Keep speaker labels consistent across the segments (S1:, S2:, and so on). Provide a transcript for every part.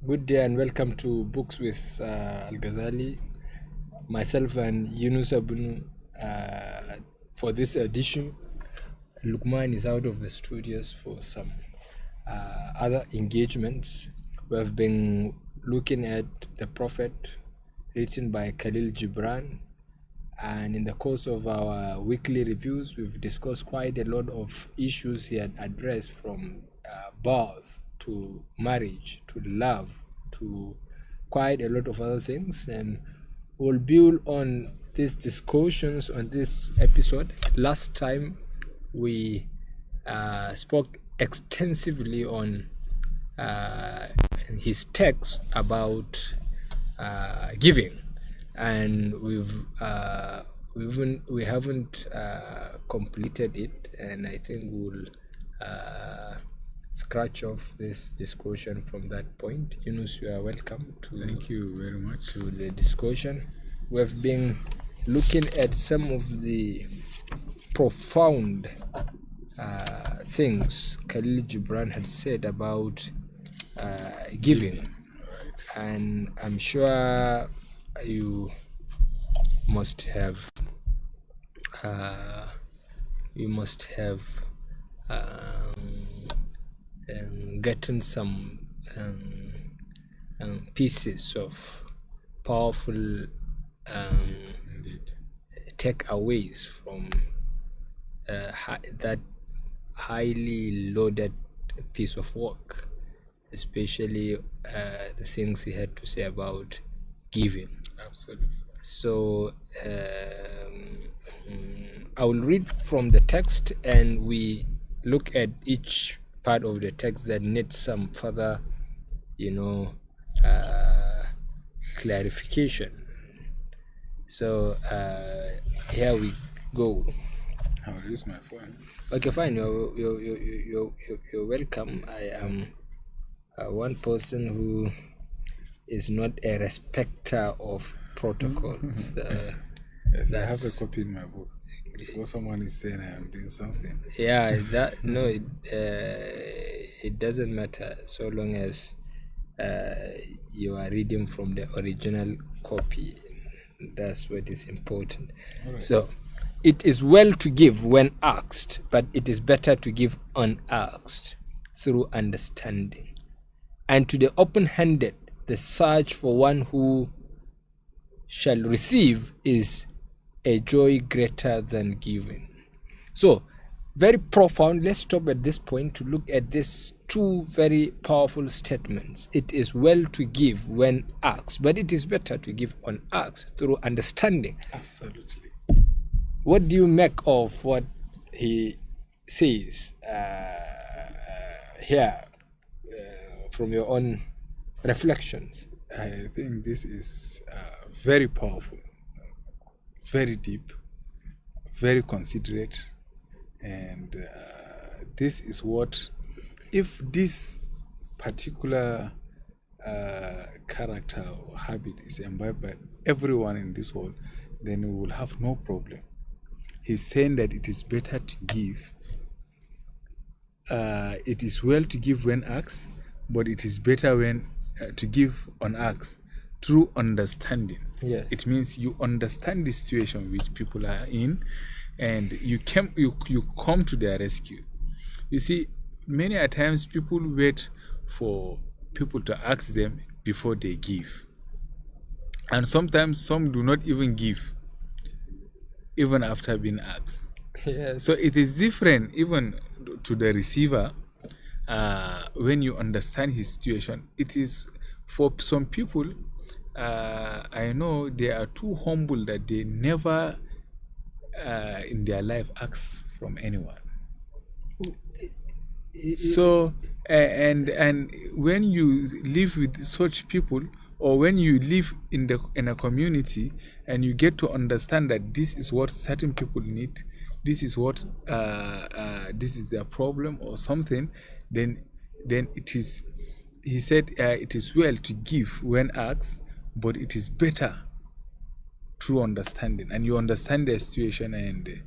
S1: Good day and welcome to Books with Al-Gazali. Myself and Yunus Abunu for this edition. Lukman is out of the studios for some other engagements. We have been looking at The Prophet, written by Kahlil Gibran. And in the course of our weekly reviews, we've discussed quite a lot of issues he had addressed, from birth to marriage to love to quite a lot of other things. And we'll build on these discussions on this episode. Last time we spoke extensively on his text about giving, and we haven't completed it, and I think we'll scratch off this discussion from that point. Yunus, you are welcome to
S2: Thank you very much
S1: to the discussion. We've been looking at some of the profound things Kahlil Gibran had said about giving, and I'm sure you must have gotten some pieces of powerful takeaways from that highly loaded piece of work, especially the things he had to say about giving.
S2: Absolutely.
S1: So I will read from the text, and we look at each part of the text that needs some further, clarification. So here we go.
S2: I'll use my phone.
S1: Okay, fine. You're welcome. I am one person who is not a respecter of protocols.
S2: Yes, I have a copy in my book. Before someone is saying I am doing something.
S1: Yeah, it doesn't matter so long as you are reading from the original copy. That's what is important.
S2: Right.
S1: So, it is well to give when asked, but it is better to give unasked, through understanding. And to the open-handed, the search for one who shall receive is a joy greater than giving. So, very profound. Let's stop at this point to look at these two very powerful statements. It is well to give when asked, but it is better to give unasked, through understanding.
S2: Absolutely.
S1: What do you make of what he says here from your own reflections?
S2: I think this is very powerful, very deep, very considerate, and this is what, if this particular character or habit is imbibed by everyone in this world, then we will have no problem. He's saying that it is better to give. It is well to give when asked, but it is better when to give unasked, through understanding.
S1: Yes.
S2: It means you understand the situation which people are in, and you come to their rescue. You see, many a times people wait for people to ask them before they give, and sometimes some do not even give even after being asked.
S1: Yes.
S2: So it is different even to the receiver when you understand his situation. It is, for some people, I know they are too humble that they never in their life ask from anyone. So and when you live with such people, or when you live in a community and you get to understand that this is what certain people need, this is what this is their problem or something, then it is, he said, it is well to give when asked, but it is better through understanding, and you understand their situation, and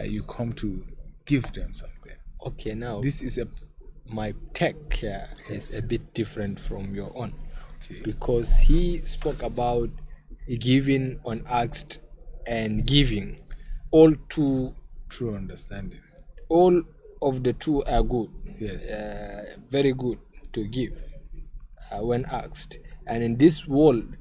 S2: you come to give them something.
S1: Okay, now
S2: This is
S1: my take here is a bit different from your own. because he spoke about giving unasked and giving. All two,
S2: True understanding.
S1: all of the two are good.
S2: Yes.
S1: Very good to give when asked. And in this world,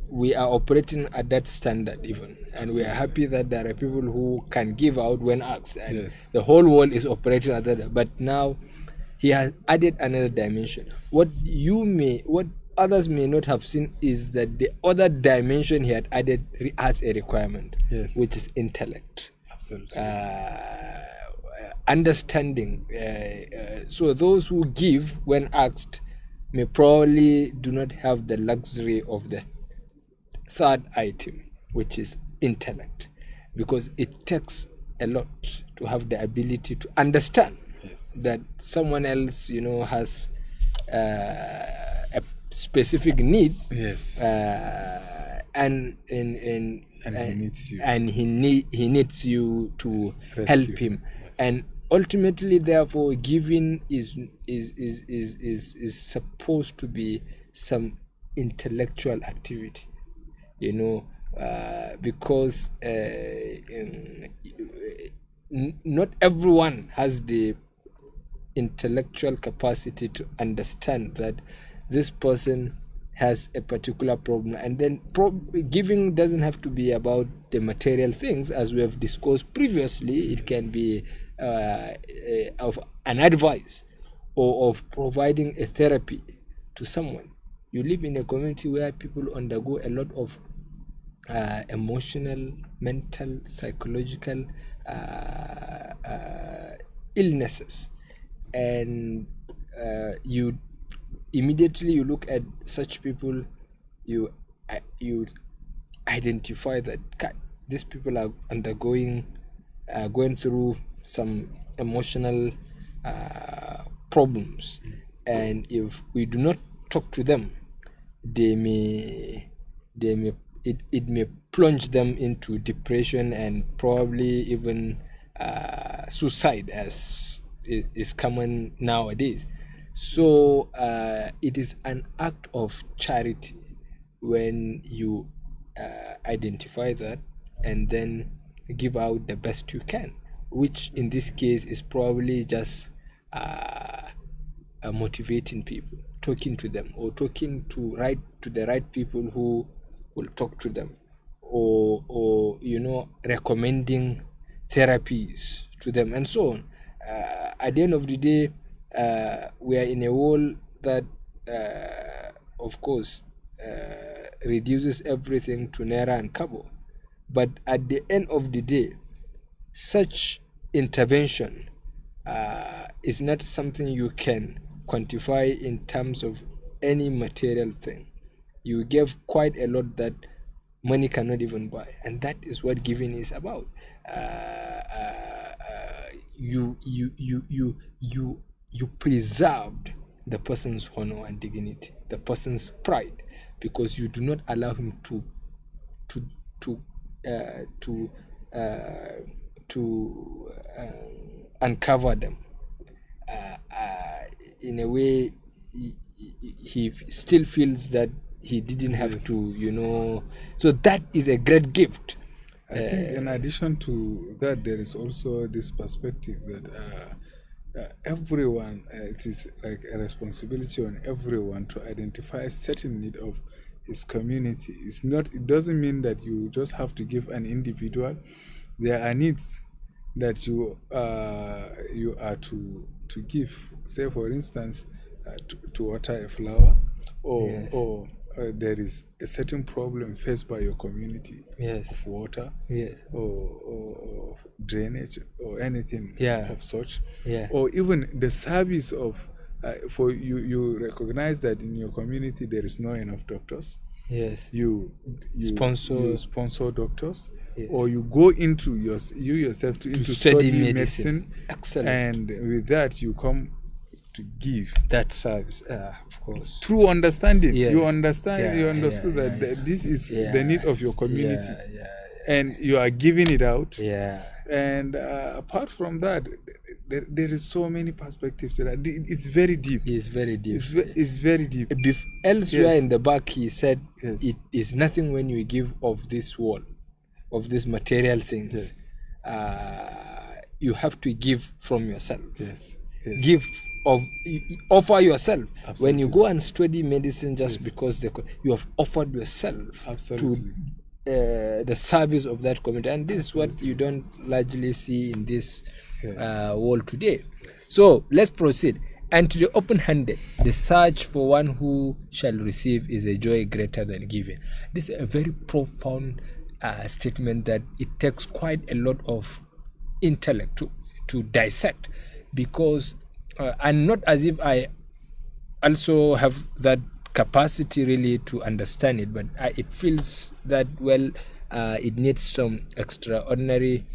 S1: we are operating at that standard even, and we are happy that there are people who can give out when asked, and
S2: Yes.
S1: the whole world is operating at that. But now he has added another dimension. What others may not have seen is that the other dimension he had added has a requirement,
S2: Yes.
S1: which is intellect,
S2: Absolutely.
S1: understanding. So those who give when asked may probably do not have the luxury of the third item, which is intellect, because it takes a lot to have the ability to understand
S2: Yes.
S1: that someone else, has a specific need,
S2: Yes.
S1: and
S2: he needs you.
S1: and he needs you to
S2: Rescue.
S1: help him.
S2: Yes.
S1: And ultimately, therefore, giving is supposed to be some intellectual activity, because not everyone has the intellectual capacity to understand that this person has a particular problem. And then giving doesn't have to be about the material things, as we have discussed previously. It can be of an advice or of providing a therapy to someone. You live in a community where people undergo a lot of emotional, mental, psychological illnesses, and you immediately look at such people, you identify that these people are going through some emotional problems, and if we do not talk to them, it may plunge them into depression and probably even suicide, as is common nowadays. So it is an act of charity when you identify that and then give out the best you can, which in this case is probably just motivating people, talking to them, or talking to the right people who will talk to them, or recommending therapies to them, and so on. At the end of the day, we are in a world that of course reduces everything to naira and kobo, but at the end of the day, such intervention is not something you can quantify in terms of any material thing. You give quite a lot that money cannot even buy, and that is what giving is about. You preserved the person's honor and dignity, the person's pride, because you do not allow him to uncover them. In a way, he still feels that he didn't have to, so that is a great gift.
S2: I think in addition to that, there is also this perspective that everyone, it is like a responsibility on everyone to identify a certain need of his community. It doesn't mean that you just have to give an individual. There are needs that you are to give. Say, for instance, to water a flower, or there is a certain problem faced by your community, of water, or drainage, or anything of such, or even the service of for you recognize that in your community there is not enough doctors. You sponsor doctors, or you go into yourself to study medicine.
S1: Excellent.
S2: And with that you come to give
S1: that service, of course.
S2: True understanding.
S1: Yes.
S2: You understand. You understood that this is the need of your community, and you are giving it out.
S1: Yeah.
S2: And apart from that, there is so many perspectives to that. It's very deep.
S1: It's very deep.
S2: It's very deep.
S1: Elsewhere
S2: Yes.
S1: in the back, he said,
S2: Yes.
S1: it is nothing when you give of this world, of these material things.
S2: Yes.
S1: You have to give from yourself.
S2: Yes. Yes.
S1: Give offer yourself.
S2: Absolutely.
S1: When you go and study medicine, just
S2: Yes.
S1: because you have offered yourself
S2: Absolutely.
S1: to the service of that community, and this is what you don't largely see in this
S2: Yes.
S1: world today. So let's proceed. And to the open-handed, the search for one who shall receive is a joy greater than giving. This is a very profound statement that it takes quite a lot of intellect to dissect, because and not as if I also have that capacity really to understand it, but it feels that, well, it needs some extraordinary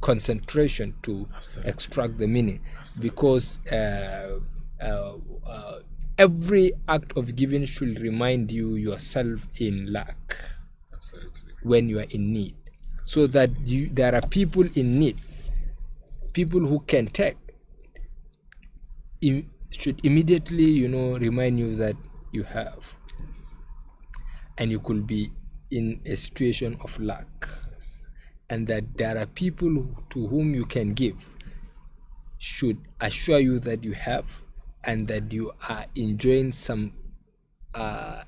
S1: concentration to
S2: Absolutely.
S1: extract the meaning. Absolutely. Because every act of giving should remind you yourself in lack.
S2: Absolutely.
S1: When you are in need, so that there are people in need, people who can take, should immediately remind you that you have.
S2: Yes.
S1: And you could be in a situation of lack.
S2: Yes.
S1: And that there are people to whom you can give, should assure you that you have, and that you are enjoying some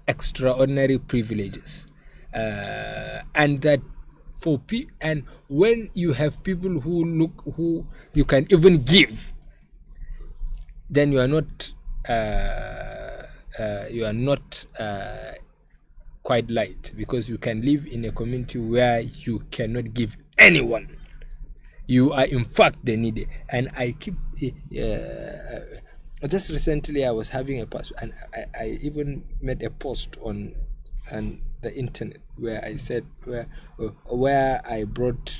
S1: extraordinary privileges, and that and when you have people who you can even give, then you are not quite light, because you can live in a community where you cannot give anyone. You are in fact the needy. And I keep just recently I was having a post, and I even made a post on the internet where I said where I brought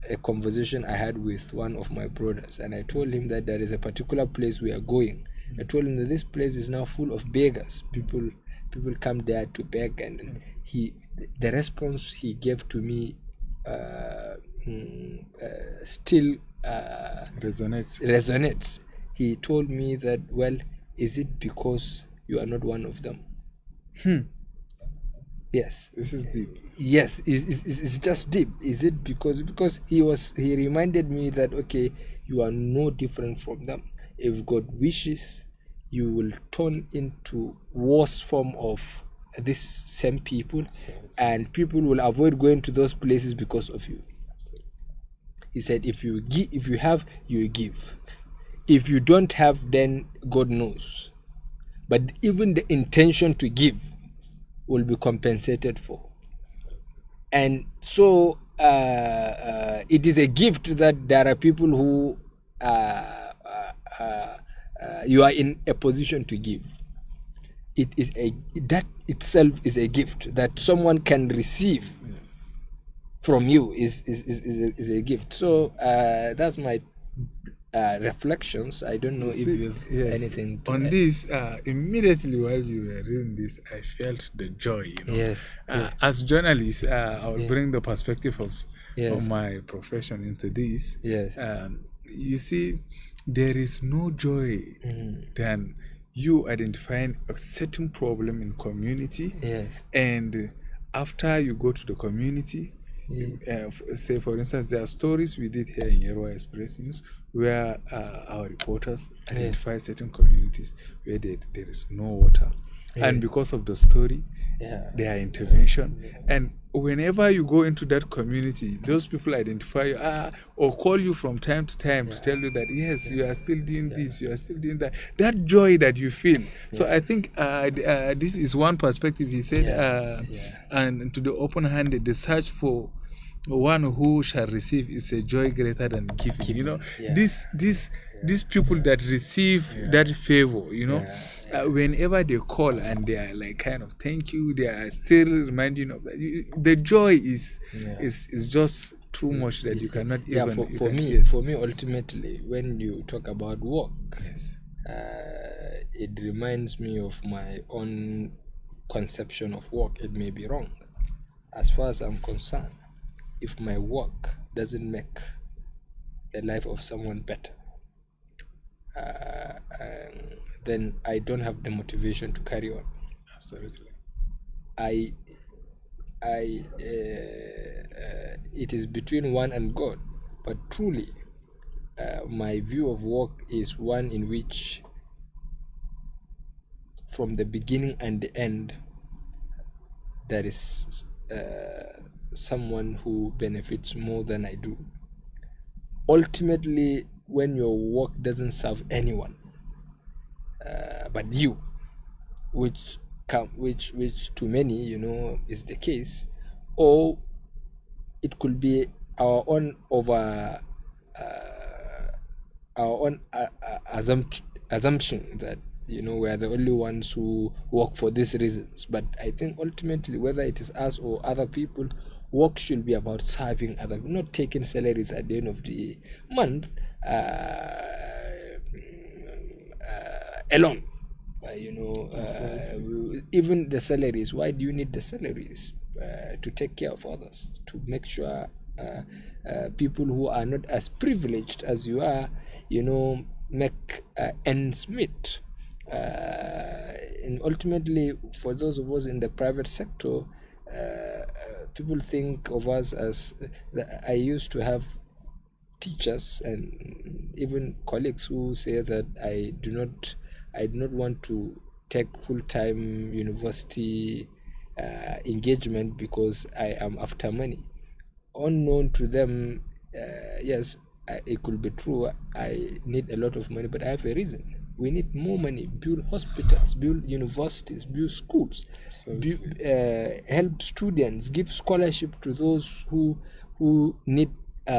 S1: a conversation I had with one of my brothers, and I told him that there is a particular place we are going. I told him that this place is now full of beggars. People come there to beg, and the response he gave to me still resonates. He told me that, well, is it because you are not one of them? Yes.
S2: This is deep.
S1: Yes, it's just deep. Is it because he reminded me that, okay, you are no different from them. If God wishes, you will turn into worse form of these same people. Absolutely. And people will avoid going to those places because of you. Absolutely. He said, if you have, you give. If you don't have, then God knows. But even the intention to give will be compensated for. And so it is a gift that there are people who you are in a position to give. That itself is a gift that someone can receive. Yes. From you is a gift. So that's my reflections. I don't know if you have anything to
S2: on
S1: add.
S2: this. Immediately while you were reading this, I felt the joy.
S1: Yes.
S2: As journalists, I will bring the perspective of my profession into this.
S1: Yes.
S2: You see, there is no joy than you identifying a certain problem in community.
S1: Yes.
S2: And after you go to the community, say for instance, there are stories we did here in Yerwa Express News where our reporters identify certain communities where there is no water, and because of the story, their intervention, and whenever you go into that community, those people identify you or call you from time to time to tell you that yes, you are still doing this, you are still doing that. That joy that you feel. So I think this is one perspective. He said, and to the open-handed, the search for one who shall receive is a joy greater than giving. You know, these people that receive that favor, whenever they call and they are like kind of thank you, they are still reminding of that. The joy is just too much that you cannot even.
S1: For me, ultimately, when you talk about work, it reminds me of my own conception of work, it may be wrong. As far as I'm concerned, if my work doesn't make the life of someone better, then I don't have the motivation to carry on.
S2: Absolutely.
S1: It is between one and God, but truly, my view of work is one in which, from the beginning and the end, there is someone who benefits more than I do. Ultimately, when your work doesn't serve anyone but you, which to many, is the case, or it could be our own assumption that we are the only ones who work for these reasons. But I think ultimately, whether it is us or other people, work should be about serving other, not taking salaries at the end of the month alone. Even the salaries, why do you need the salaries? To take care of others, to make sure people who are not as privileged as you are, make ends meet. And ultimately, for those of us in the private sector, people think of us as, I used to have teachers and even colleagues who say that I do not want to take full-time university engagement because I am after money. Unknown to them, yes, it could be true, I need a lot of money, but I have a reason. We need more money, build hospitals, build universities, build schools, help students, give scholarship to those who need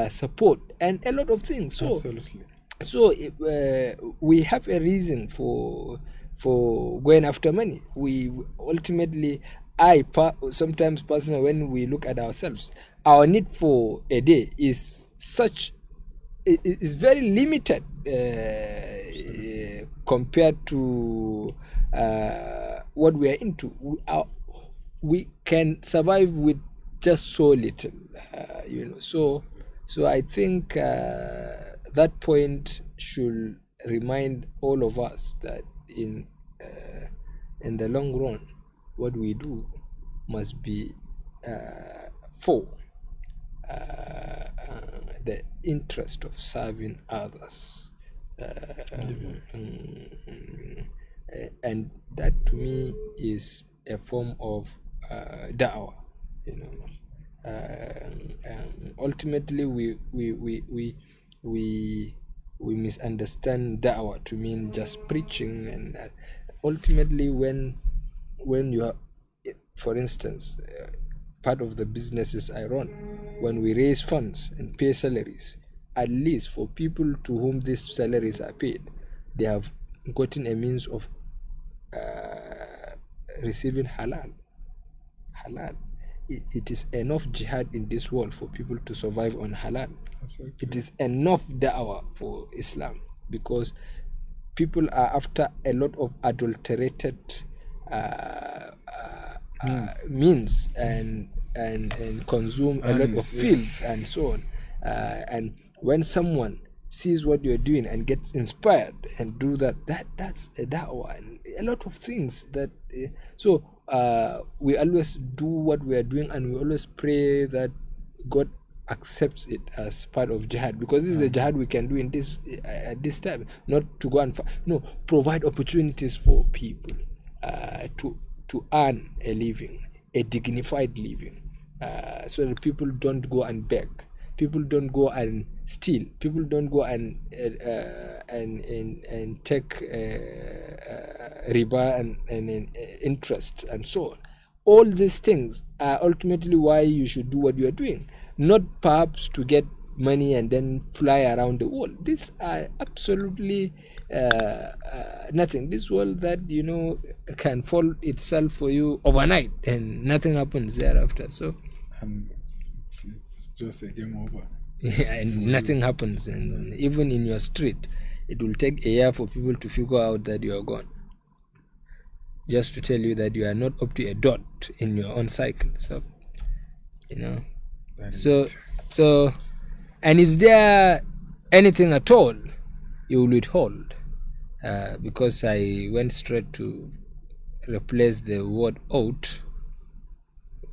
S1: support, and a lot of things. So,
S2: absolutely.
S1: So we have a reason for going after money. We ultimately, sometimes personally, when we look at ourselves, our need for a day is very limited compared to what we are into. We can survive with just so little, So I think that point should remind all of us that in the long run, what we do must be for the interest of serving others, and that to me is a form of da'wah. Ultimately, we misunderstand da'wah to mean just preaching, and ultimately, when you are, for instance, part of the businesses I run, when we raise funds and pay salaries, at least for people to whom these salaries are paid, they have gotten a means of receiving halal. It is enough jihad in this world for people to survive on halal. Absolutely. It is enough da'wah for Islam, because people are after a lot of adulterated means and consume a lot of filth and so on. And when someone sees what you're doing and gets inspired and do that's a da'wah, and a lot of things that we always do what we are doing, and we always pray that God accepts it as part of jihad, because this is a jihad we can do in this at this time, not to go and provide opportunities for people to earn a living, a dignified living, so that people don't go and beg, people don't go and steal, people don't go and take riba and interest and so on. All these things are ultimately why you should do what you are doing, not perhaps to get money and then fly around the world. These are absolutely nothing. This world that can fall itself for you overnight and nothing happens thereafter. So
S2: it's just a game over.
S1: Yeah, and nothing happens, and even in your street, it will take a year for people to figure out that you are gone. just to tell you that you are not up to a dot in your own cycle. So, so, and is there anything at all you will withhold? Because I went straight to replace the word ought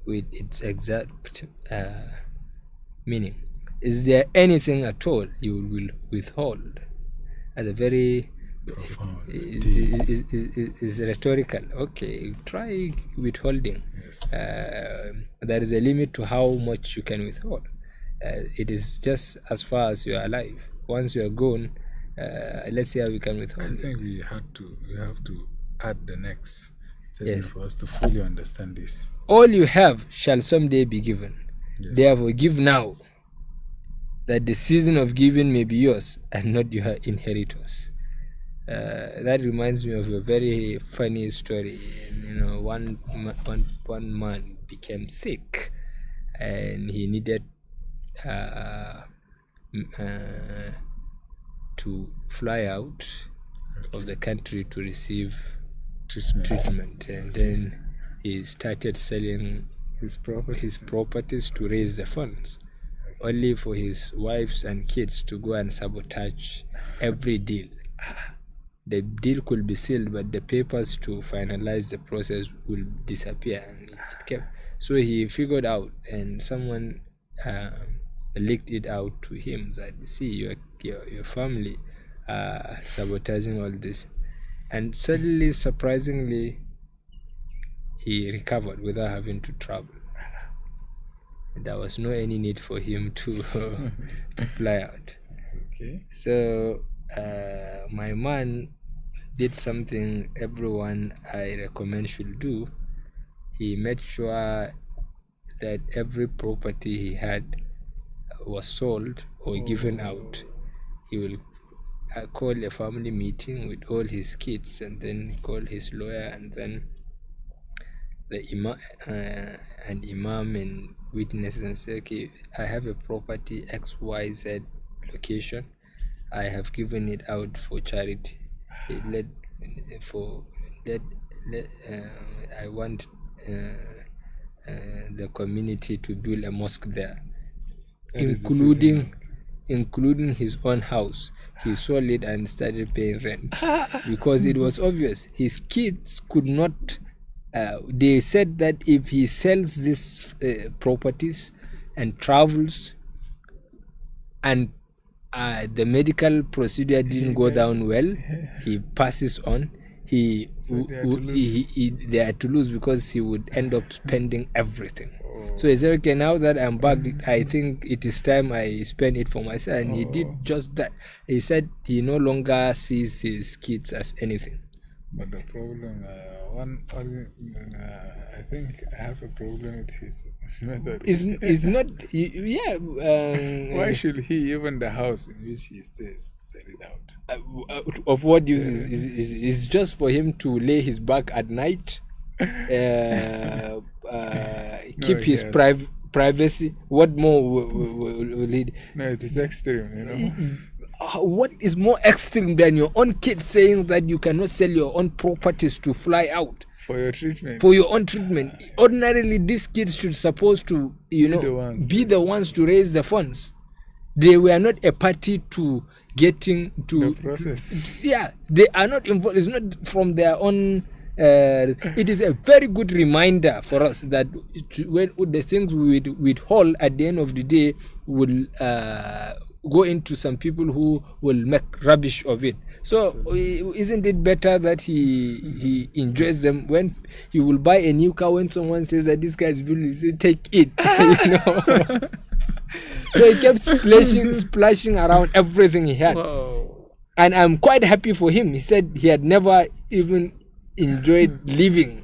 S1: with its exact meaning. Is there anything at all you will withhold? As a very is rhetorical. Okay, try withholding.
S2: Yes.
S1: There is a limit to how much you can withhold. It is just as far as you are alive. Once you are gone, let's see how we can withhold.
S2: I think we have to add the next statement for us to fully understand this.
S1: All you have shall someday be given.
S2: Yes.
S1: Therefore, give now, that the season of giving may be yours and not your inheritors. That reminds me of a very funny story. One man became sick, and he needed to fly out of the country to receive treatment. And then he started selling his properties to raise the funds, only for his wives and kids to go and sabotage every deal. The deal could be sealed, but the papers to finalize the process will disappear. And it kept. So he figured out, and someone leaked it out to him that, see, your family sabotaging all this. And suddenly, surprisingly, he recovered without having to travel. There was no any need for him to fly out.
S2: Okay.
S1: So my man did something everyone I recommend should do. He made sure that every property he had was sold or given out. He will call a family meeting with all his kids, and then call his lawyer, and then the imam and witnesses, and say, okay, I have a property XYZ location. I have given it out for charity. I want the community to build a mosque there, including his own house. He sold it and started paying rent because it was obvious his kids could not. They said that if he sells these properties and travels, and the medical procedure didn't go down well, he passes on. They are to lose because he would end up spending everything. So he said, okay, now that I'm back, I think it is time I spend it for myself. And he did just that. He said he no longer sees his kids as anything.
S2: But the problem, I think I have a problem with his method.
S1: Is not,
S2: Why should he, even the house in which he stays, sell it out?
S1: Of what use? Is just for him to lay his back at night, keep his privacy. What more will he?
S2: No, it is extreme,
S1: What is more extreme than your own kid saying that you cannot sell your own properties to fly out
S2: for your treatment?
S1: For your own treatment. Ordinarily, these kids should supposed to, be the ones to raise the funds. They were not a party to getting to
S2: the process.
S1: They are not involved. It's not from their own. It is a very good reminder for us that when the things we withhold at the end of the day will go into some people who will make rubbish of it. So isn't it better that he enjoys them? When he will buy a new car, when someone says that this guy is beautiful, he says, take it. So he kept splashing around everything he had.
S2: Wow.
S1: And I'm quite happy for him. He said he had never even enjoyed living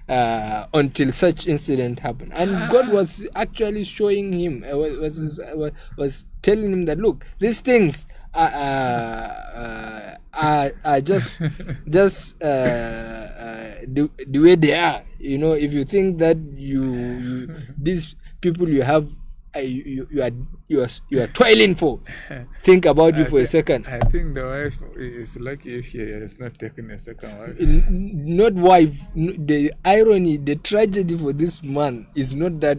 S1: until such incident happened, and God was actually showing him, was telling him that, look, these things are just the way they are. If you think that you these people you have you are toiling for. Think about you for a second.
S2: I think the wife is lucky if he has not taken a second wife.
S1: Not wife. The irony, the tragedy for this man is not that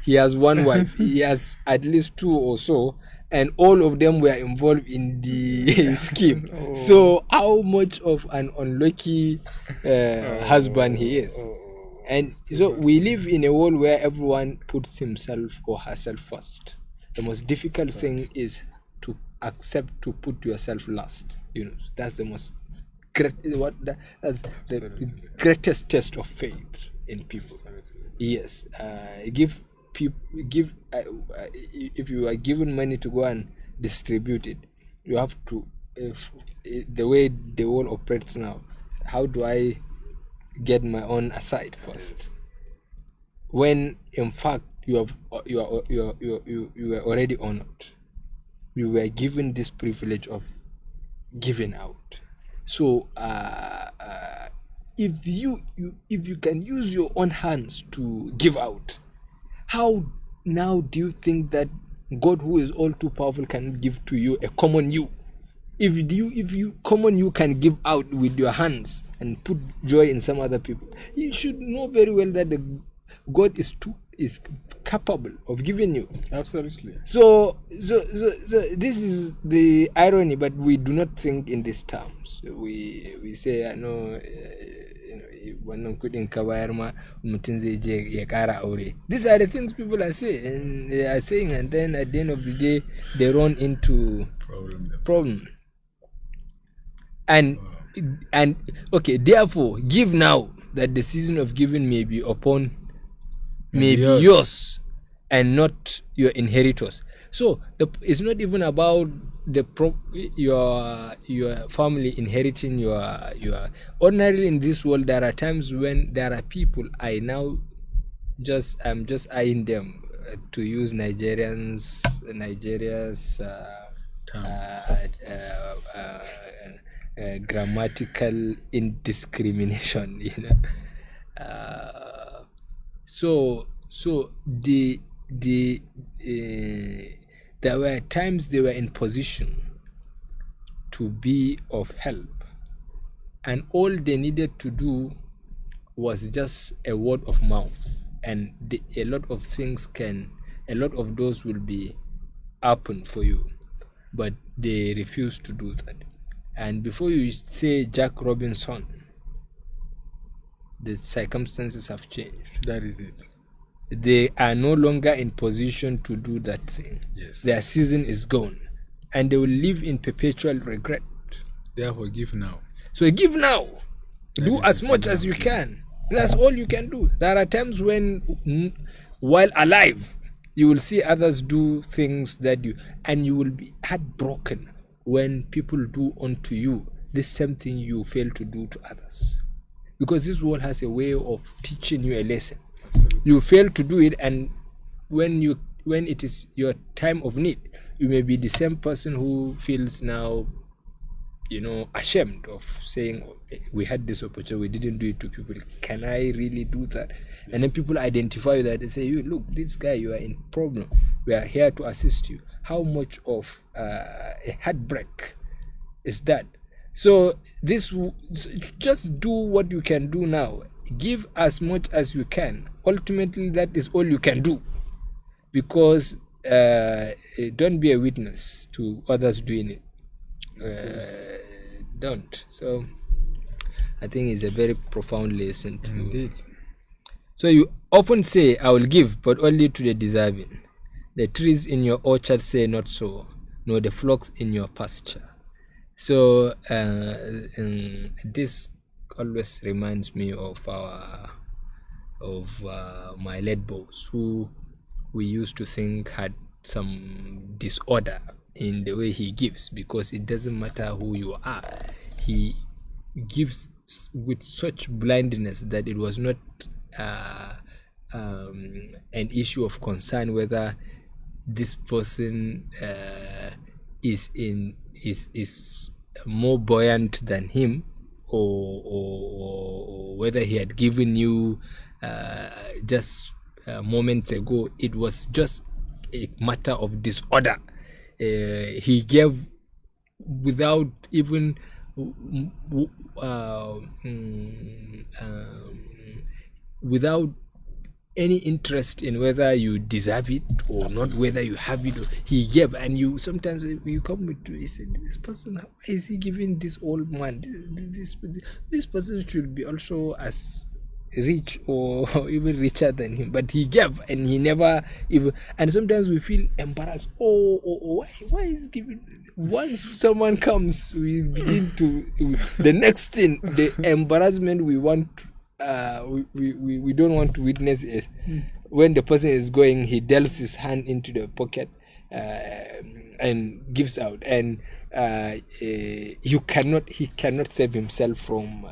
S1: he has one wife. He has at least two or so, and all of them were involved in the scheme.
S2: Oh.
S1: So how much of an unlucky husband he is. And so we live in a world where everyone puts himself or herself first. The most difficult thing is to accept to put yourself last. That's the most that's the greatest test of faith in people. Yes, if you are given money to go and distribute it, you have to. The way the world operates now, how do I get my own aside first? When in fact you were already honored, you were given this privilege of giving out. So if you can use your own hands to give out, how now do you think that God, who is all too powerful, can give to you a common you? If you common you can give out with your hands and put joy in some other people, you should know very well that God is capable of giving you.
S2: Absolutely.
S1: So this is the irony, but we do not think in these terms. We say, these are the things people are saying, and then at the end of the day they run into problem. And okay, therefore give now, that the season of giving may be yours and not your inheritors. So it's not even about your family inheriting your ordinarily in this world. There are times when there are people I'm just eyeing them to use Nigeria's grammatical indiscrimination, so there were times they were in position to be of help, and all they needed to do was just a word of mouth, and a lot of those will be open for you, but they refuse to do that. And before you say Jack Robinson, the circumstances have changed.
S2: That is it.
S1: They are no longer in position to do that thing.
S2: Yes.
S1: Their season is gone, and they will live in perpetual regret.
S2: Therefore, give now.
S1: So give now. Do as much as you can. That's all you can do. There are times when, while alive, you will see others do things and you will be heartbroken when people do unto you the same thing you fail to do to others. Because this world has a way of teaching you a lesson.
S2: Absolutely.
S1: You fail to do it, and when it is your time of need, you may be the same person who feels now, ashamed of saying, we had this opportunity, we didn't do it to people. Can I really do that? Yes. And then people identify that and say, you look, this guy, you are in problem. We are here to assist you. How much of a heartbreak is that? So just do what you can do now. Give as much as you can. Ultimately, that is all you can do, because don't be a witness to others doing it. Don't. So I think it's a very profound lesson to
S2: indeed.
S1: So you often say, I will give, but only to the deserving. The trees in your orchard say not so, nor the flocks in your pasture. So this always reminds me of my late boss, who we used to think had some disorder in the way he gives, because it doesn't matter who you are. He gives with such blindness that it was not an issue of concern whether this person is more buoyant than him, or whether he had given you just moments ago. It was just a matter of disorder. He gave without even without any interest in whether you deserve it or not, whether you have it. He gave, and you sometimes you come with, he said, this person, why is he giving this old man? This person should be also as rich or even richer than him, but he gave, and he never even. And sometimes we feel embarrassed. Why is giving? Once someone comes, we begin to the next thing, the embarrassment we want. We don't want to witness is when the person is going, he delves his hand into the pocket and gives out, and he cannot save himself from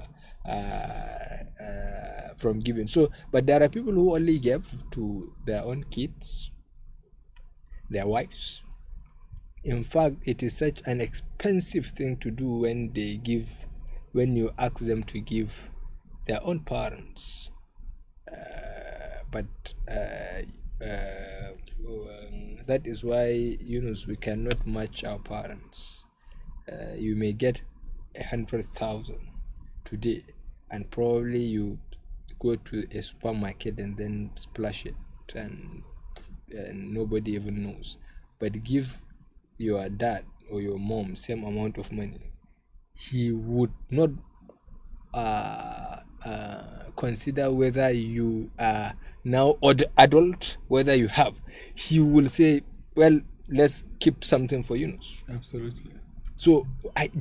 S1: giving. So, but there are people who only give to their own kids, their wives. In fact, it is such an expensive thing to do when they give, when you ask them to give their own parents, but that is why, Yunus, we cannot match our parents. You may get 100,000 today, and probably you go to a supermarket and then splash it, and nobody even knows. But give your dad or your mom same amount of money, he would not consider whether you are now adult, whether you have. He will say, well, let's keep something for Yunus.
S2: Absolutely.
S1: So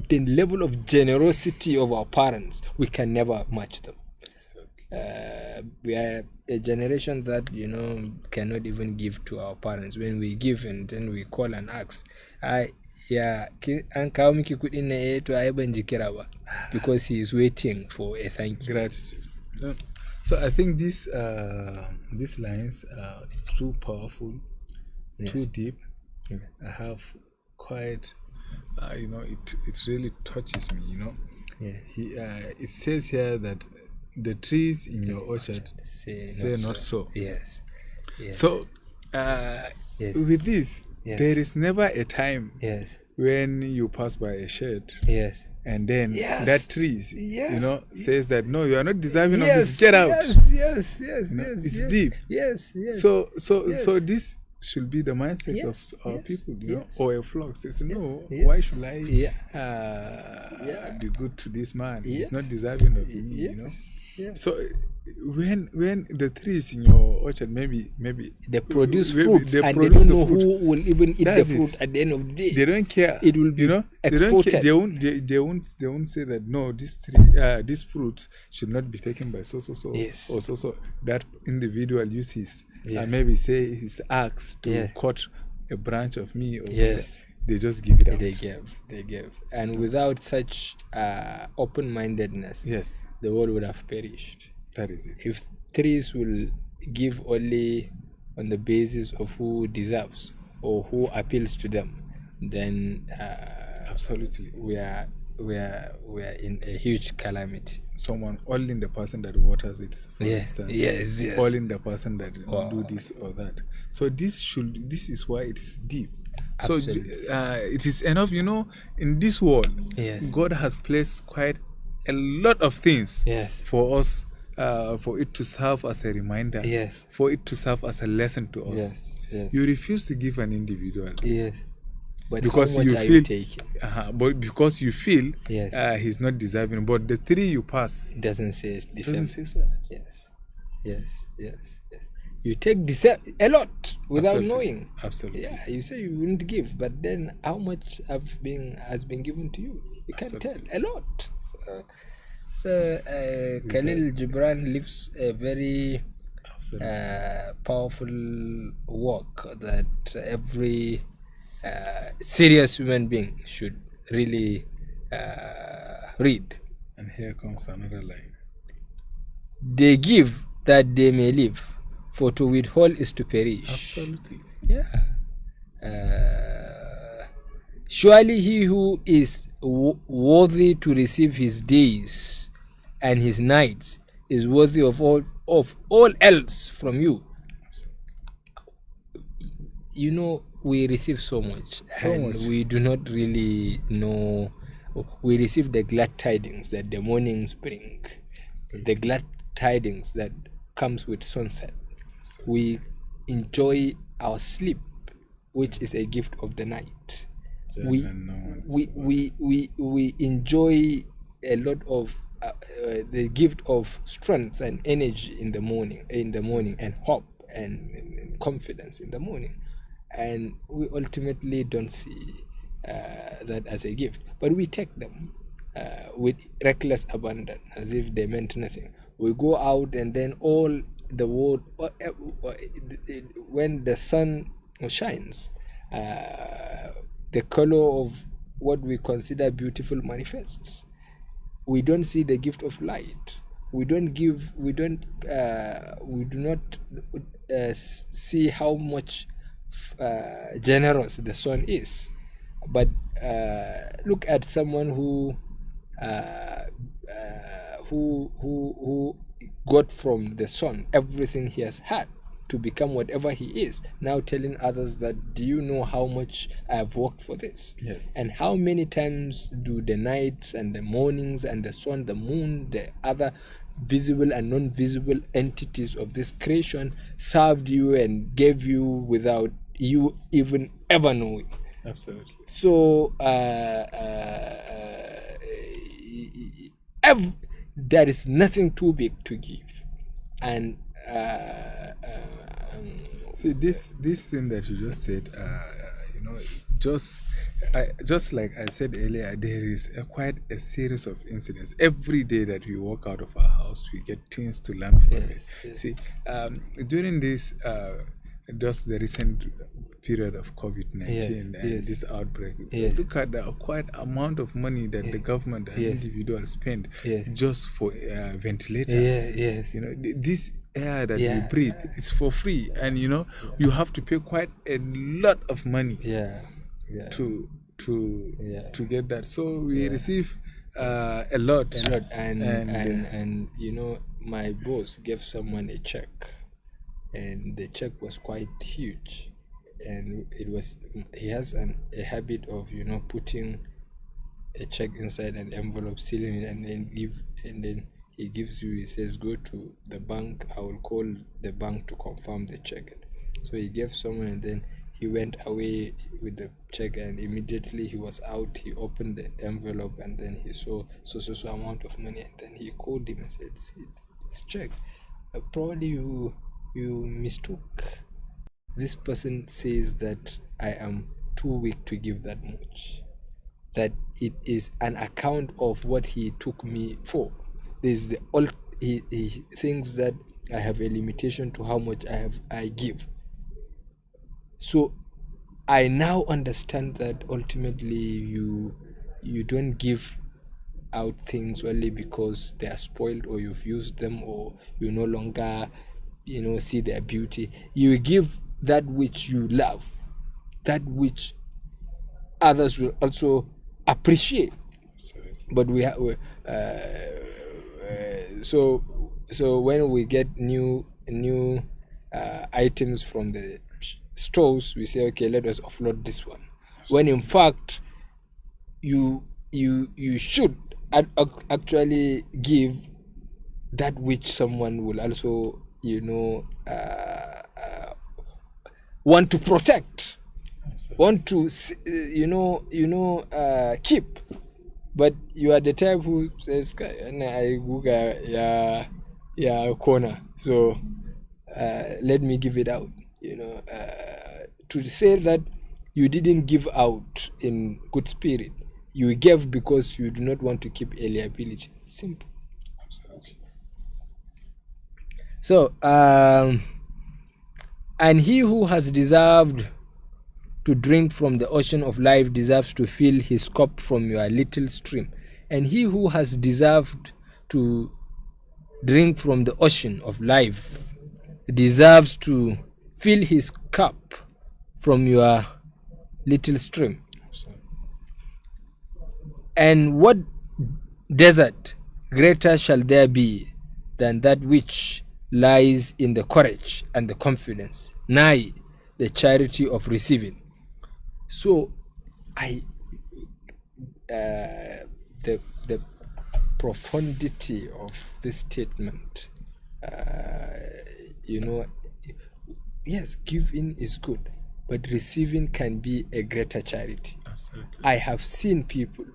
S1: the level of generosity of our parents, we can never match them. We are a generation that cannot even give to our parents. When we give, and then we call and ask, because he is waiting for a thank you.
S2: Gratitude. So I think these lines are too powerful, too deep. I have quite, it really touches me. It says here that the trees in your orchard say not so.
S1: Yes.
S2: So with this, there is never a time when you pass by a shed. And then that tree, says that no, you are not deserving of this. Get out.
S1: Yes.
S2: It's deep.
S1: Yes.
S2: So this should be the mindset of our people, or a flock says, no, why should I be good to this man? He's not deserving of me, So when the trees in your orchard maybe
S1: they produce fruits, and they don't know who will even eat the fruit at the end of the day.
S2: They don't care.
S1: It will be exported.
S2: They won't say that no, this fruit should not be taken by so or so. That individual uses maybe say his axe to cut a branch of me or something. They just give it out.
S1: They give. And without such open-mindedness, the world would have perished.
S2: That is it.
S1: If trees will give only on the basis of who deserves or who appeals to them, then
S2: absolutely
S1: we are in a huge calamity.
S2: Someone oiling the person that waters it, for instance.
S1: Yes.
S2: Oiling the person that do this or that. So this is why it is deep. So it is enough, in this world, God has placed quite a lot of things for us, for it to serve as a reminder, for it to serve as a lesson to us. You refuse to give an individual.
S1: But
S2: because
S1: how much
S2: you
S1: are
S2: feel,
S1: you taking?
S2: But because you feel he's not deserving. But the three you pass
S1: doesn't say the same.
S2: Doesn't say so.
S1: Yes. You take a lot without knowing.
S2: Absolutely.
S1: Yeah, you say you wouldn't give, but then how much has been given to you? You can't tell. A lot. So Kahlil Gibran lives a very powerful work that every serious human being should really read.
S2: And here comes another line.
S1: They give that they may live, for to withhold is to perish.
S2: Absolutely.
S1: Surely he who is worthy to receive his days and his nights is worthy of all else from you. we receive so much,
S2: So
S1: and
S2: much.
S1: we do not really know. We receive the glad tidings that the mornings bring, the glad tidings that comes with sunset. We enjoy our sleep, which is a gift of the night. We enjoy a lot of the gift of strength and energy in the morning, and hope and confidence in the morning, and we ultimately don't see that as a gift, but we take them with reckless abandon as if they meant nothing. We go out, and then all the world, when the sun shines, the color of what we consider beautiful manifests. We don't see the gift of light. We do not see how much generous the sun is. But look at someone who got from the sun everything he has had to become whatever he is, now telling others that, do you know how much I have worked for this?
S2: Yes.
S1: And how many times do the nights and the mornings and the sun, the moon, the other visible and non-visible entities of this creation served you and gave you without you even ever knowing?
S2: Absolutely.
S1: So there is nothing too big to give, and
S2: see this thing that you just said. Just like I said earlier, there is quite a series of incidents every day that we walk out of our house. We get things to learn from it.
S1: Yes.
S2: See, during this just the recent period of COVID-19 and this outbreak, look at the quite amount of money that the government and individuals spend just for ventilator.
S1: Yes.
S2: This air that we breathe is for free, and you have to pay quite a lot of money to get that. So we receive a lot,
S1: and my boss gave someone a check, and the check was quite huge, and he has a habit of putting a check inside an envelope, sealing it, and then he gives you, he says, go to the bank, I will call the bank to confirm the check. So he gave someone, and then he went away with the check, and immediately he was out, he opened the envelope, and then he saw so amount of money, and then he called him and said, see this check, probably you mistook. This person says that I am too weak to give that much, that it is an account of what he took me for. He thinks that I have a limitation to how much I give. So I now understand that ultimately you don't give out things only because they are spoiled, or you've used them, or you no longer see their beauty. You give that which you love, that which others will also appreciate. But we have so when we get new items from the stores, we say, okay, let us offload this one, when in fact you should actually give that which someone will also want to protect, want to keep. But you are the type who says, I Google corner, so let me give it out. To say that you didn't give out in good spirit, you gave because you do not want to keep a liability. Simple.
S2: Absolutely.
S1: So, and he who has deserved to drink from the ocean of life deserves to fill his cup from your little stream. And he who has deserved to drink from the ocean of life deserves to fill his cup from your little stream. And what desert greater shall there be than that which lies in the courage and the confidence, nay, the charity of receiving. So the profundity of this statement, yes, giving is good, but receiving can be a greater charity.
S2: Absolutely.
S1: I have seen people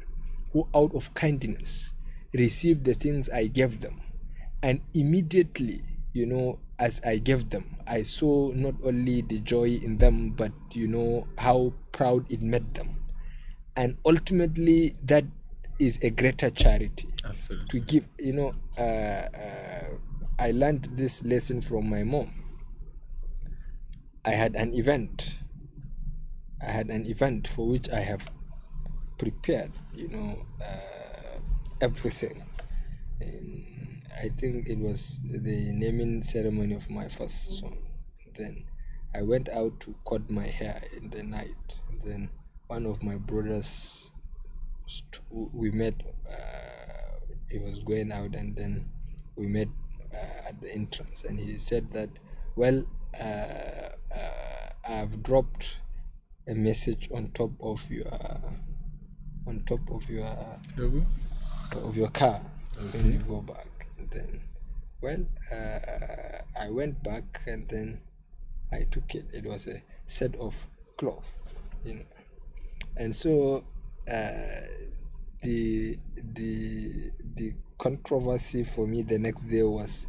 S1: who, out of kindness, receive the things I gave them, and immediately, as I gave them, I saw not only the joy in them, but how proud it made them. And ultimately, that is a greater charity.
S2: Absolutely.
S1: To give. I learned this lesson from my mom. I had an event for which I have prepared, everything. And I think it was the naming ceremony of my first son. Then I went out to cut my hair in the night. And then one of my brothers, we met. He was going out, and then we met at the entrance. And he said that, well, I've dropped a message on top of your car when you go back. And then, well, I went back, and then I took it. It was a set of clothes, and so the controversy for me the next day was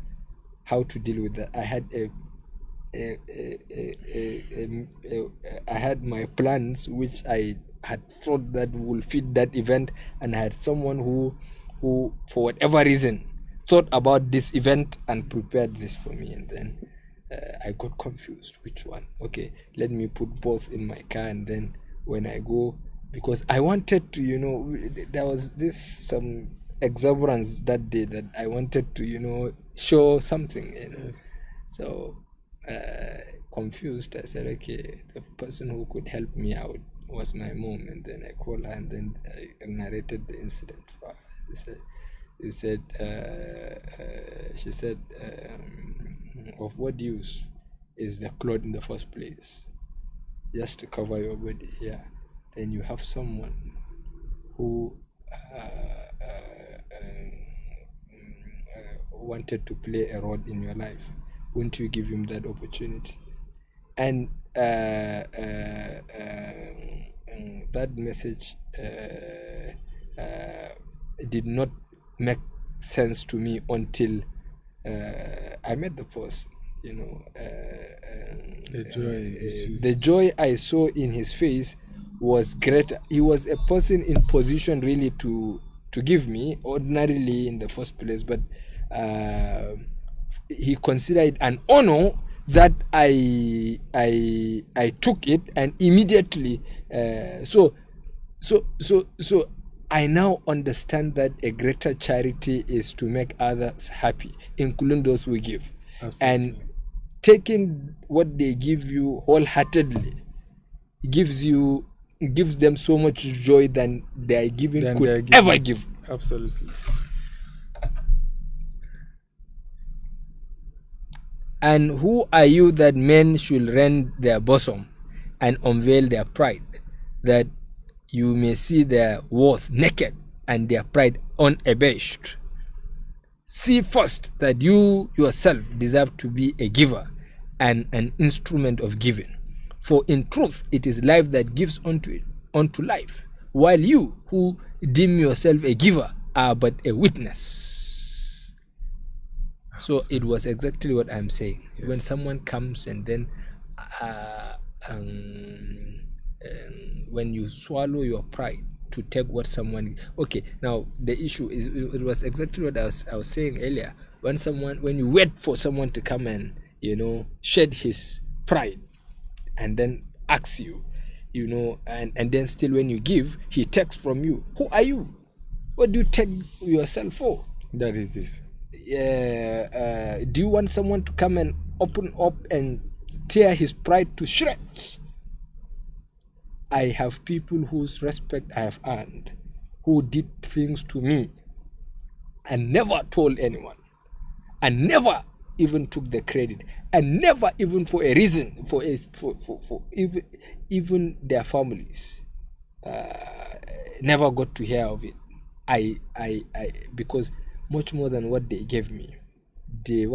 S1: how to deal with that. I had I had my plans, which I had thought that will fit that event, and I had someone who for whatever reason thought about this event and prepared this for me. And then I got confused. Which one? Okay, let me put both in my car, and then when I go, because I wanted to, there was some exuberance that day that I wanted to, show something.
S2: Yes.
S1: So confused, I said, okay, the person who could help me out was my mom. And then I called her, and then I narrated the incident for her. She said, of what use is the cloth in the first place? Just to cover your body. Yeah. Then you have someone who wanted to play a role in your life. Won't you give him that opportunity? And that message did not make sense to me until I met the person. The joy I saw in his face was great. He was a person in position really to give me ordinarily in the first place, but he considered it an honor that I took it, and immediately so I now understand that a greater charity is to make others happy, including those who give. Absolutely. And taking what they give you wholeheartedly gives them so much joy than their giving could ever give.
S2: Absolutely.
S1: And who are you that men should rend their bosom and unveil their pride, that you may see their worth naked and their pride unabashed? See first that you yourself deserve to be a giver and an instrument of giving. For in truth it is life that gives unto life, while you who deem yourself a giver are but a witness. So it was exactly what I'm saying. Yes. When someone comes and then when you swallow your pride to take what someone, okay, now the issue is, it was exactly what I was saying earlier. When you wait for someone to come and shed his pride and then ask you, and then still when you give, he takes from you. Who are you? What do you take yourself for?
S2: That is it.
S1: Do you want someone to come and open up and tear his pride to shreds? I have people whose respect I have earned, who did things to me and never told anyone, and never even took the credit, and never even for a reason, for even their families never got to hear of it. I because much more than what they gave me, they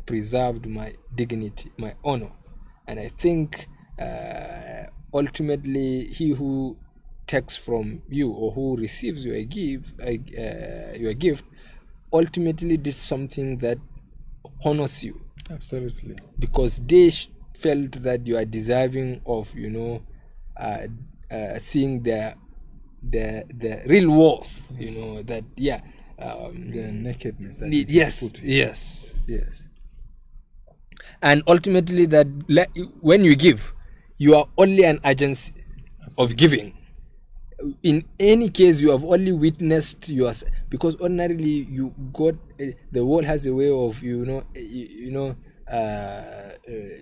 S1: preserved my dignity, my honor. And I think ultimately he who takes from you or who receives your gift ultimately did something that honors you.
S2: Absolutely.
S1: Because they felt that you are deserving of, seeing the real worth,
S2: Yes.
S1: that
S2: The nakedness. That
S1: yes. And ultimately that when you give, you are only an agency of giving. In any case, you have only witnessed yourself, because ordinarily you got the world has a way of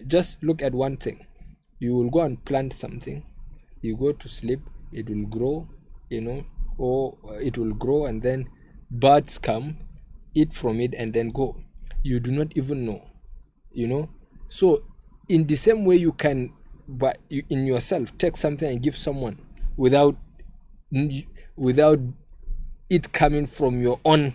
S1: just look at one thing. You will go and plant something, you go to sleep, it will grow, or it will grow, and then birds come, eat from it, and then go. You do not even know, So in the same way, you can, but you, in yourself, take something and give someone without it coming from your own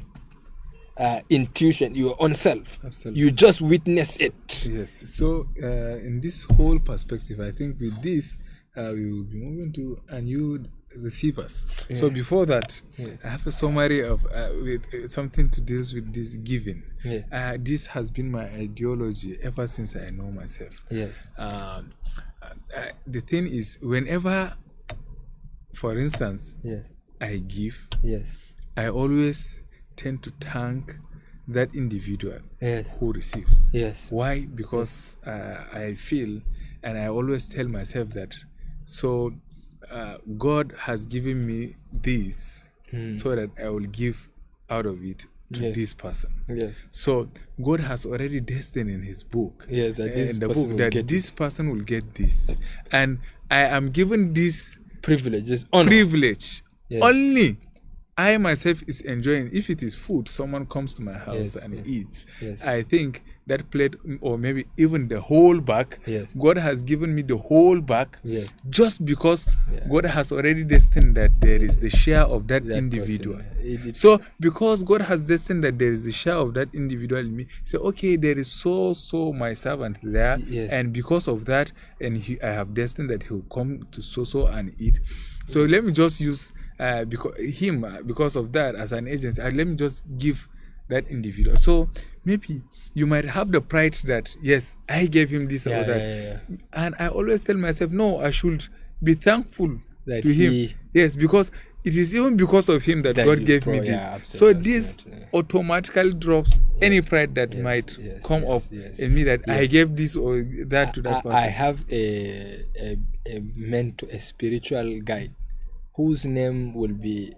S1: intuition, your own self.
S2: Absolutely.
S1: You just witness it.
S2: Yes. So in this whole perspective, I think with this we will be moving to a new receivers. Yeah. So before that, I have a summary of with something to deal with this giving. Yeah. This has been my ideology ever since I know myself. Yeah. The thing is, whenever, for instance, I give, I always tend to thank that individual who receives.
S1: Yes.
S2: Why? Because I feel, and I always tell myself that, so God has given me this so that I will give out of it to this person.
S1: Yes.
S2: So God has already destined in His book,
S1: that this
S2: in the
S1: person
S2: book,
S1: will
S2: that
S1: get
S2: this person will get this, and I am given this
S1: privilege, this honor.
S2: Privilege. Only I myself is enjoying. If it is food, someone comes to my house and eats. I think that plate, or maybe even the whole bag, God has given me the whole bag just because God has already destined that there is the share of that individual. So because God has destined that there is the share of that individual in me, say, okay, there is so my servant there, and because of that, and I have destined that he will come to so and eat. So let me just use because of that as an agency. Let me just give that individual. So maybe you might have the pride that yes, I gave him this or that, and I always tell myself, no, I should be thankful
S1: that
S2: to him. Yes, because it is even because of him that God gave me this. So this automatically drops any pride that might come up in me that I gave this or that to that person.
S1: I have a mentor, a spiritual guide, whose name will be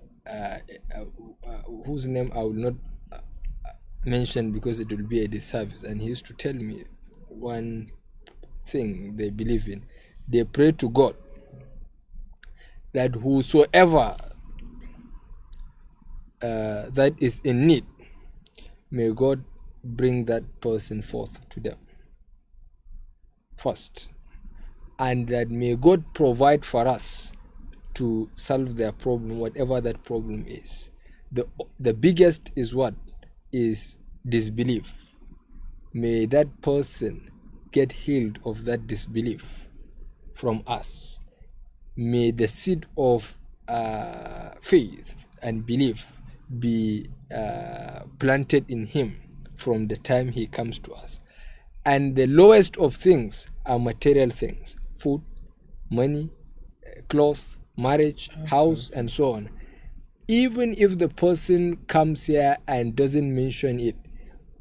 S1: whose name I will not mention because it will be a disservice. And he used to tell me one thing they believe in. They pray to God that whosoever that is in need, may God bring that person forth to them first, and that may God provide for us to solve their problem, whatever that problem is. The biggest is what? Is disbelief. May that person get healed of that disbelief from us. May the seed of faith and belief be planted in him from the time he comes to us. And the lowest of things are material things: food, money, cloth, marriage, house, and so on. Even if the person comes here and doesn't mention it,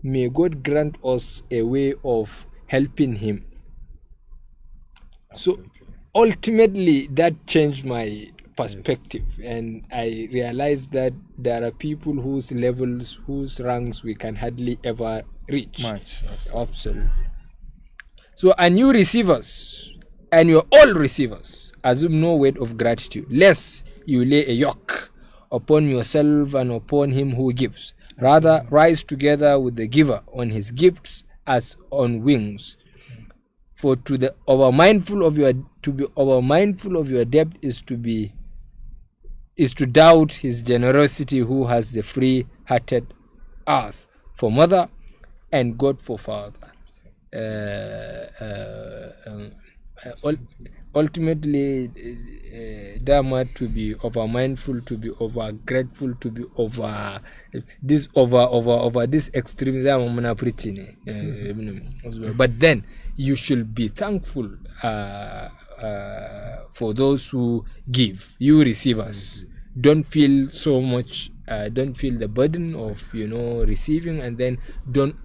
S1: may God grant us a way of helping him. Absolutely. So ultimately that changed my perspective, and I realized that there are people whose levels, whose ranks we can hardly ever reach. Absolutely. So, and you receivers, and you're all receivers, assume no weight of gratitude, lest you lay a yoke upon yourself and upon him who gives. Rather, rise together with the giver on his gifts as on wings. For to be over mindful of your debt is to doubt his generosity, who has the free-hearted earth for mother and God for father. Ultimately, dama to be over mindful, to be over grateful, to be over this extreme preaching. But then you should be thankful for those who give. You receivers, don't feel so much. Don't feel the burden of receiving, and then don't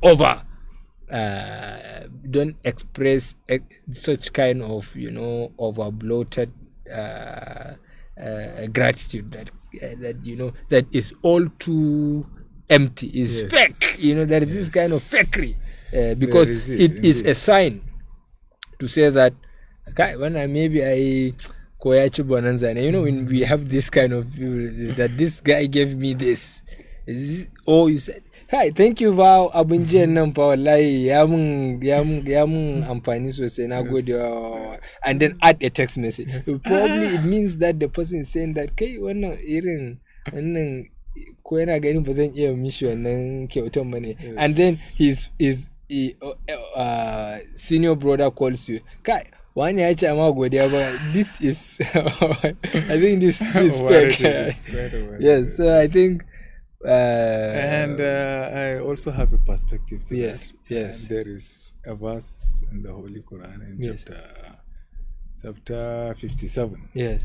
S1: express such kind of over bloated gratitude that is all too empty, is fake. There is this kind of fakery because it is a sign to say that when I koyachi bonanza, when we have this kind of view that this guy gave me this, you said, hi, thank you va abun jiyan nan fa wallahi ya mun amfani sosai, na gode, and then add a text message. Probably it means that the person is saying that kai wannan ko yana ganin ba zan iya mishi wannan kyautan bane, and then his senior brother calls you, kai wani ya ce amma godiya ba, this is I think this is fake. Yes, so I think
S2: and I also have a perspective to
S1: yes,
S2: that.
S1: Yes.
S2: And there is a verse in the Holy Quran in chapter 57.
S1: Yes.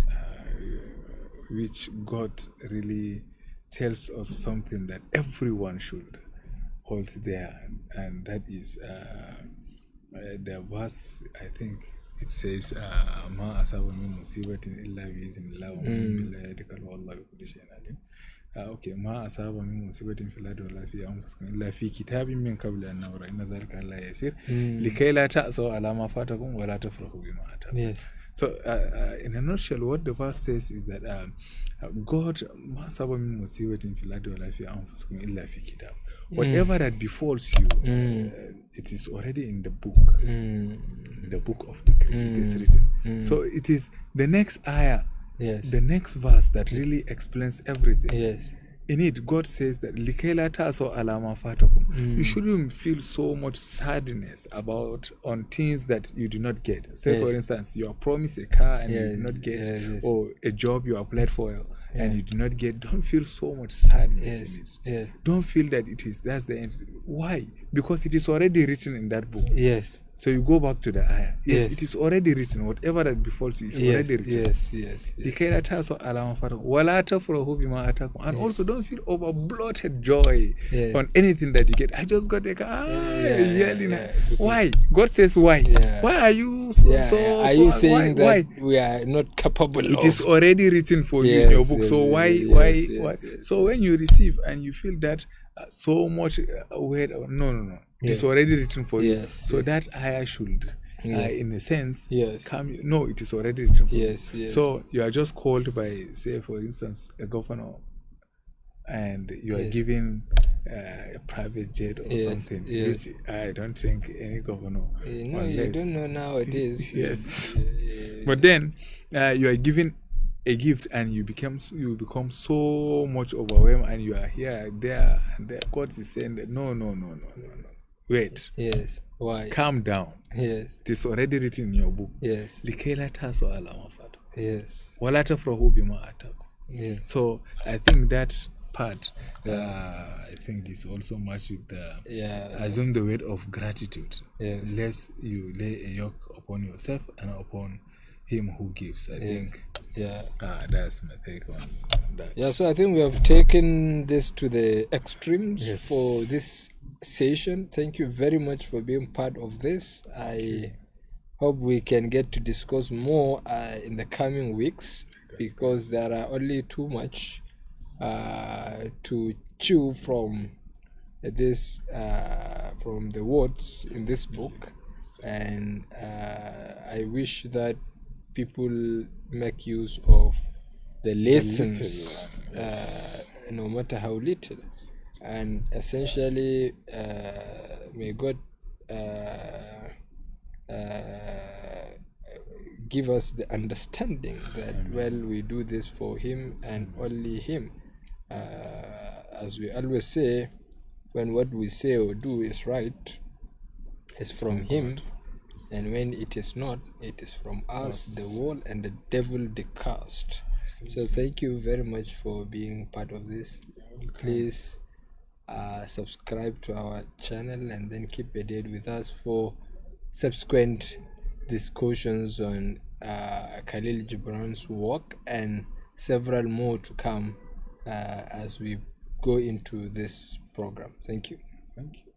S2: Which God really tells us something that everyone should hold there, and that is the verse, I think it says, Ma asaba min musibatin illa bi iznillah wa min billahi yatakallamu wallahu bi kulli shay'in alim. Okay, ma asaba min musibatin fil ardi wala fi anfusikum illa fi kitabin min qabli an nabra'ahu inna dhalika ala yasir likay la ta'saw ala ma fatakum wa la tafrahu bima atakum. Yes. So, in a nutshell, what the verse says is that God, ma asaba min musibatin fil ardi wala fi anfusikum illa fi kitab. Whatever that befalls you, it is already in the book, in the book of decree. It is written. So it is the next ayah.
S1: Yes.
S2: The next verse that really explains everything.
S1: Yes.
S2: In it, God says that Likaila ta'so alama fatakum. You shouldn't feel so much sadness on things that you do not get. Say, for instance, you are promised a car and you do not get, or a job you applied for and you do not get. Don't feel so much sadness in it.
S1: Yes.
S2: Don't feel that that's the end. Why? Because it is already written in that book.
S1: Yes.
S2: So you go back to the ayah. Yes, it is already written. Whatever that befalls you is already written.
S1: Yes.
S2: And also don't feel over bloated joy on anything that you get. I just got a car. Yelling. Why? God says why? Why are you
S1: are you saying that we are not capable
S2: It is already written for you in your book. So why? So when you receive and you feel that so much weight, no. It is already written for you. So that ayah should, in a sense, come. No, it is already written for you. So you are just called by, say, for instance, a governor, and you are given a private jet or something, which I don't think any governor.
S1: No, you don't know nowadays.
S2: Yes. But then you are given a gift and you become so much overwhelmed, and you are here, there, and there. God is saying that no. Wait.
S1: Yes. Why?
S2: Calm down.
S1: Yes.
S2: It is already written in your book.
S1: Yes.
S2: Yes.
S1: Yes.
S2: So I think that part, I think is also much with the assume the weight of gratitude.
S1: Yes.
S2: Lest you lay a yoke upon yourself and upon him who gives. I think. That's my take on that.
S1: Yeah. So I think we have taken this to the extremes for this session. Thank you very much for being part of this. I hope we can get to discuss more in the coming weeks, because there are only too much to chew from this from the words in this book, and I wish that people make use of the lessons, no matter how little. and essentially may God give us the understanding that we do this for him and only him. As we always say, when what we say or do is right, it's from him, and when it is not, it is from us, the world, and the devil, the cursed. So thank you very much for being part of this. Please subscribe to our channel and then keep updated with us for subsequent discussions on Kahlil Gibran's work and several more to come as we go into this program. Thank you.
S2: Thank you.